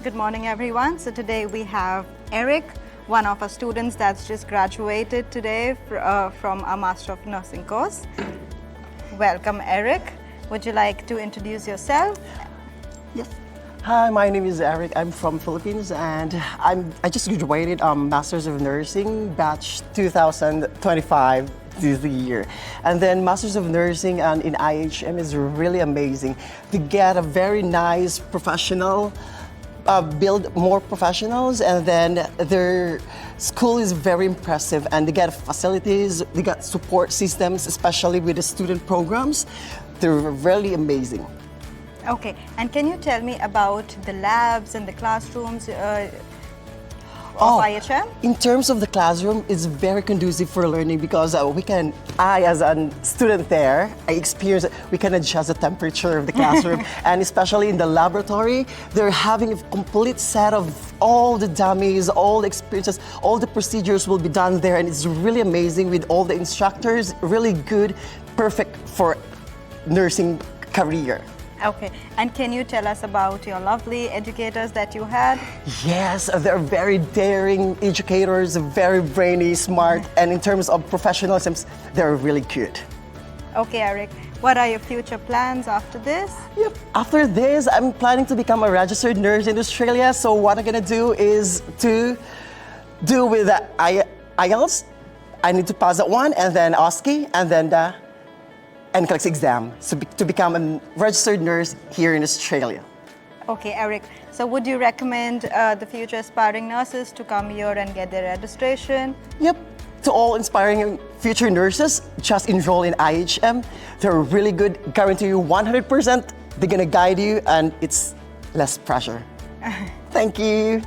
Good morning, everyone. So today we have Eric, one of our students that's just graduated today from our Master of Nursing course. Welcome, Eric. Would you like to introduce yourself? Yes. Hi, my name is Eric. I'm from Philippines and I just graduated Masters of Nursing batch 2025 this year. And then Masters of Nursing in IHM is really amazing. To get a very nice professional, build more professionals, and then their school is very impressive and they get facilities, they got support systems, especially with the student programs. They're really amazing. Okay, and can you tell me about the labs and the classrooms of IHM? In terms of the classroom, it's very conducive for learning because I as a student there, we can adjust the temperature of the classroom. And especially in the laboratory, they're having a complete set of all the dummies, all the experiences, all the procedures will be done there. And it's really amazing with all the instructors, really good, perfect for nursing career. Okay, and can you tell us about your lovely educators that you had? Yes, they're very daring educators, very brainy, smart, and in terms of professionalism, they're really good. Okay, Eric, what are your future plans after this? Yep. After this, I'm planning to become a registered nurse in Australia. So what I'm gonna do is to do with the IELTS. I need to pass that one, and then OSCE, and then the NCLEX exam to become a registered nurse here in Australia. Okay, Eric, so would you recommend the future aspiring nurses to come here and get their registration? Yep. To all inspiring future nurses, just enroll in IHM. They're really good, guarantee you 100%. They're gonna guide you and it's less pressure. Thank you.